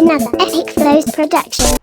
another Epic Flows production.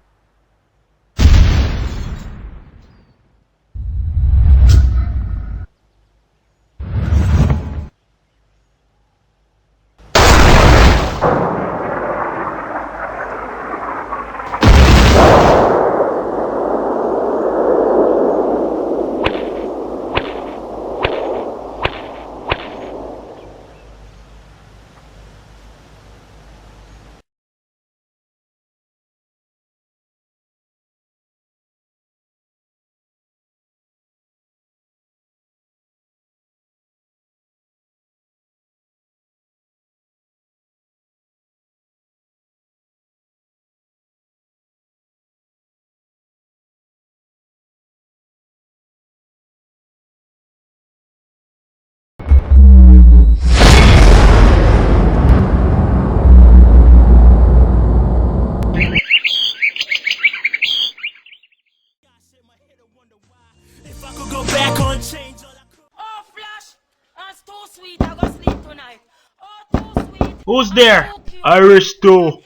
Who's there? Irish Stu.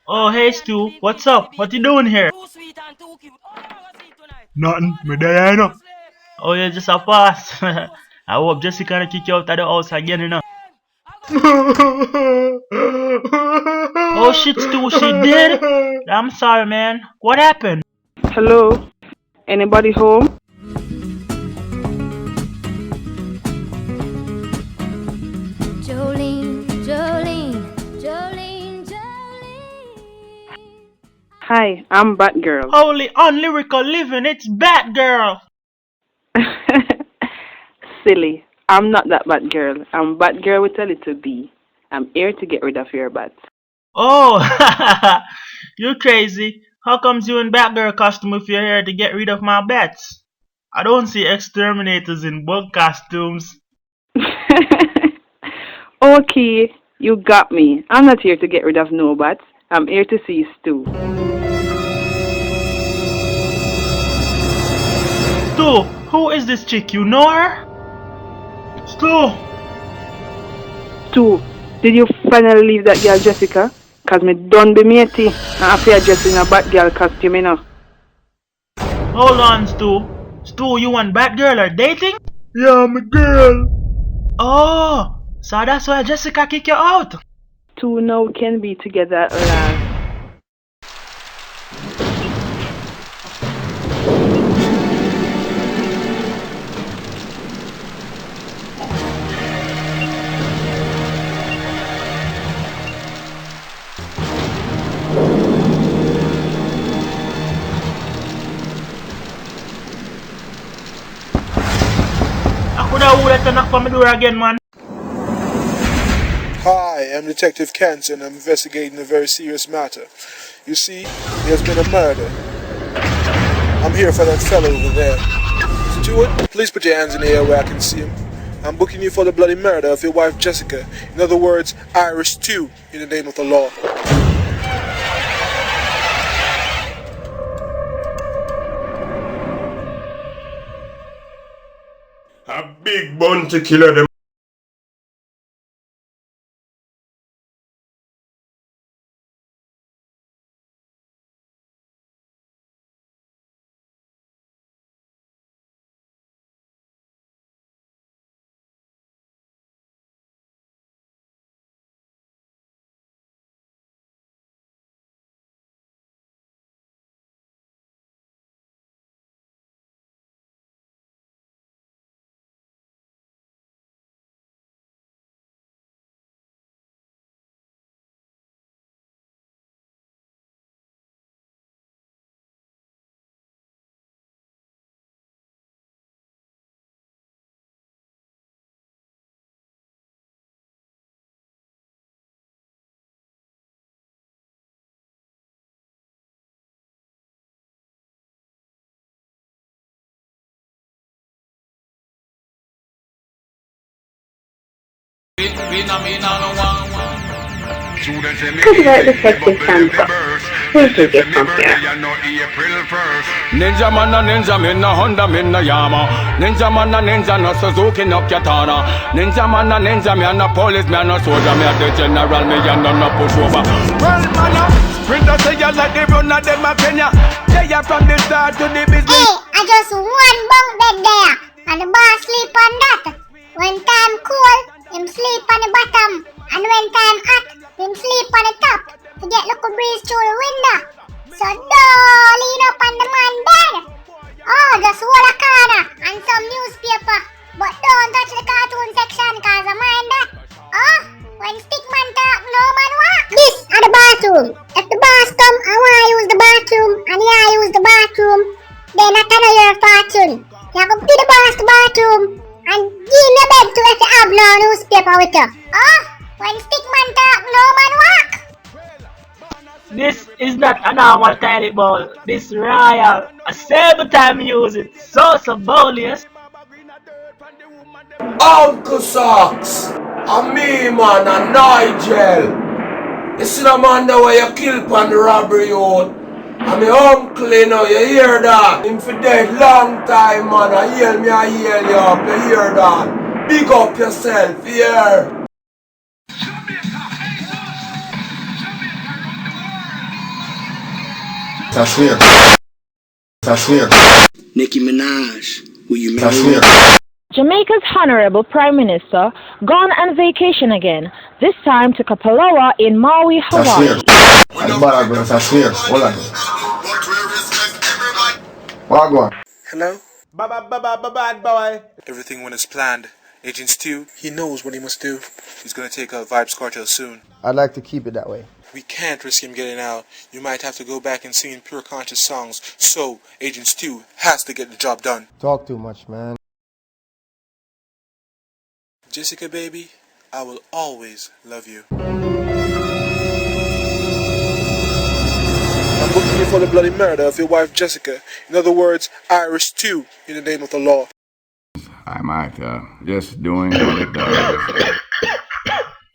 Oh, hey Stu. What's up? What you doing here? Nothing. Me there, you know. Oh, you just a pass. I hope Jessica gonna kick you out of the house again, you know. Oh shit, Stu, she did? I'm sorry, man. What happened? Hello? Anybody home? Jolene, Jolene, Jolene, Jolene. Hi, I'm Batgirl. Holy unlyrical living, it's Batgirl. Silly. I'm not that Batgirl. I'm Batgirl with a little B. I'm here to get rid of your bats. Oh, you crazy. How comes you in Batgirl costume if you're here to get rid of my bats? I don't see exterminators in bug costumes. Okay, you got me. I'm not here to get rid of no bats. I'm here to see Stu. Stu, who is this chick? You know her? Stu! Stu, did you finally leave that girl Jessica? Cause me done be matey. I have to dress in a Batgirl costume, you know. Hold on, Stu. Stu, you and Batgirl are dating? Yeah, I'm a girl. Oh, so that's why Jessica kicked you out. Stu now can be together at last. I could have let her knock on my door again, man. Hi, I'm Detective Kent and I'm investigating a very serious matter. You see, there's been a murder. I'm here for that fellow over there. Stuart, please put your hands in the air where I can see him. I'm booking you for the bloody murder of your wife Jessica. In other words, Irish Stew, in the name of the law. A big bounty killer them. Copyright Detective Santa. Who's this from here? Ninja man a ninja, me no Honda, me no Yama. Ninja man a ninja, no Suzuki, no Katana. Ninja man a ninja, me a no police, me a no soldier, me a the general, me a no pushover. Well, man a Cause like the run of them a Kenya. They are from the start to the business. Hey, I just one bunk bed there, and the boss sleep on that. When time cool, him sleep on the bottom, and when time hot, him sleep on the top to get little breeze through the window. So don't lean up on the man bed. Oh, just hold a corner and some newspaper, but don't touch the cartoon section cause I mind that. Oh, when stickman talk, no man walk. This are the bathroom. If the boss come and want use the bathroom and you use the bathroom, then I tell your fortune. You come to the boss bathroom and give me a bed to if you have no newspaper with you. Oh, when stickman talk, no man walk. This is not a normal toilet bowl. This royal. I say every time you use it. So symbolious. Uncle Socks, and me man, and Nigel. You see the man that way you kill on the robbery out. And my uncle, you know, you hear that? Him for dead long time, man. I hear me, I hear you up, you hear that? Big up yourself, here. That's clear. That's clear. Nicki Minaj, will you marry me? Jamaica's Honorable Prime Minister gone on vacation again, this time to Kapalawa in Maui, Hawaii. That's clear. Hold on. Wagwan. Hello? Bad boy. Everything went as planned. Agent Stu, he knows what he must do. He's gonna take out Vibes Cartel soon. I'd like to keep it that way. We can't risk him getting out. You might have to go back and sing pure conscious songs. So, Agent Stu has to get the job done. Talk too much, man. Jessica, baby, I will always love you. I'm booking you for the bloody murder of your wife, Jessica. In other words, Irish Stew, in the name of the law. I might just doing what it does.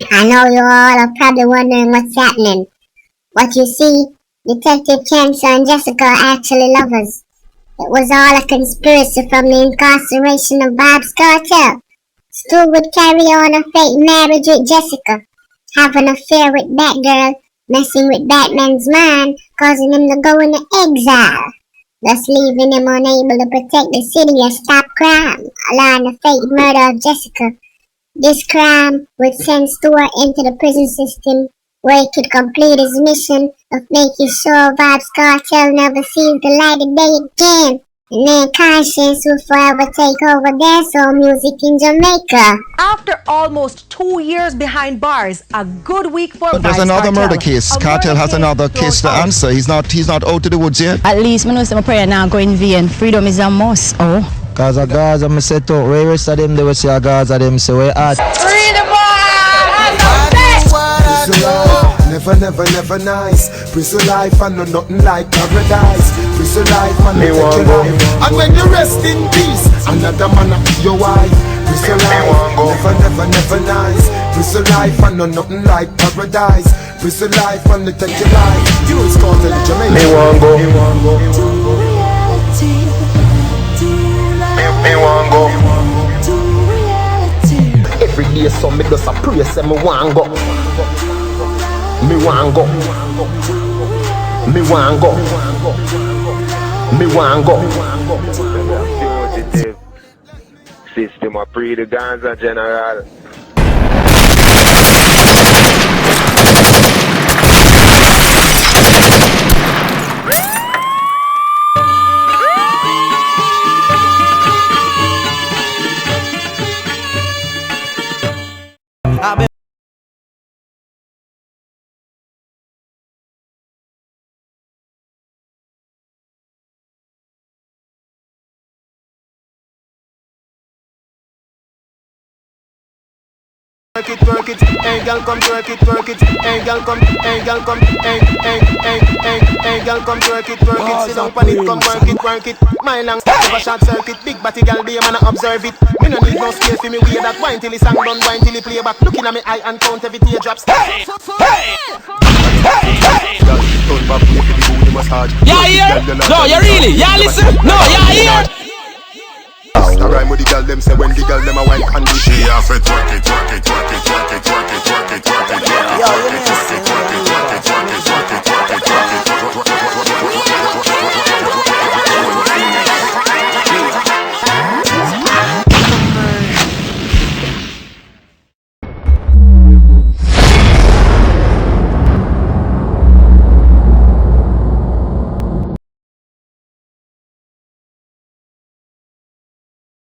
I know you all are probably wondering what's happening. What you see, Detective Cancer and Jessica are actually lovers. It was all a conspiracy from the incarceration of Vibes Cartel. Stu would carry on a fake marriage with Jessica, have an affair with Batgirl, messing with Batman's mind, causing him to go into exile, thus leaving him unable to protect the city and stop crime, allowing the fake murder of Jessica. This crime would send Stuart into the prison system where he could complete his mission of making sure Vibes Cartel never sees the light of day again. And then Conscience will forever take over dancehall music in Jamaica. After almost 2 years behind bars, a good week for But there's another murder case. Cartel has another case to answer. He's not out to the woods yet. At least I know some prayer now going vain. Freedom is a must. Oh. Cause a Gaza, I said to where rest of them, they will say a Gaza, them say we're at. Freedom! Never nice. Prison life and no nothing like paradise. Prison life and no take your life. And when you rest in peace, another man your wife. Prison life, never nice. Prison life and no nothing like paradise. Prison life and no take your life. You is called to the Jamaica. Me want go. Me want go. Every day some me does a pray say me want go. Me want go. Me want go. Me want go. Fugitive system of pre the Ganza general. Twerk it, hey girl come twerk it, hey girl come, hey girl come, hey girl come twerk it, sit down on it, come work it, my long step over short circuit, big body girl be a man observe it, me no need no space for me wear that wine till the song done, wine till the play back, looking at me eye and count every tear drops. Yeah, here? No, you really? Yeah, listen? No, yeah, here? I rhyme with the girl them say when the girl them a wine and she have to twerk it. Yo, you need to sing.